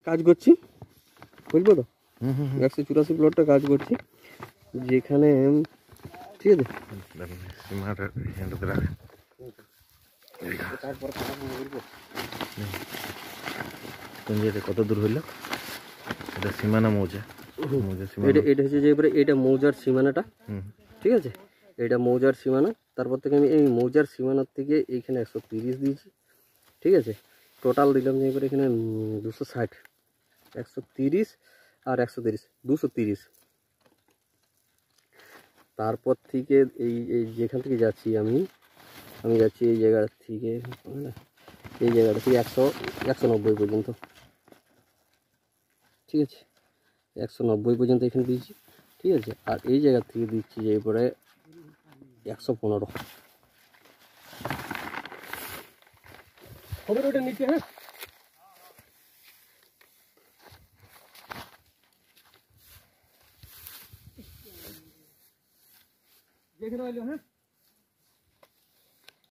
কাজ করছি, বুঝবো তো 184 প্লটটা কাজ করছি, যেখানে ঠিক আছে। কত দূর হইল? এটা সীমানা মৌজা। এটা হচ্ছে যে এবারে এটা মৌজার সীমানাটা, ঠিক আছে। এটা মৌজার সীমানা, তারপর থেকে আমি এই মৌজার সীমানার থেকে এইখানে 130 দিয়েছি, ঠিক আছে। টোটাল দিলাম যে এবারে এখানে 260, 130 আর 130, 230। তারপর থেকে এই যেখান থেকে যাচ্ছি আমি যাচ্ছি এই জায়গা থেকে, এই জায়গাটা থেকে 190 পর্যন্ত, ঠিক আছে। 190 পর্যন্ত এখানে দিয়েছি, ঠিক আছে। আর এই জায়গা থেকে দিচ্ছি যে এরপরে 115 হবে ওটা নিচে। হ্যাঁ, যেখানে হইলো। হ্যাঁ।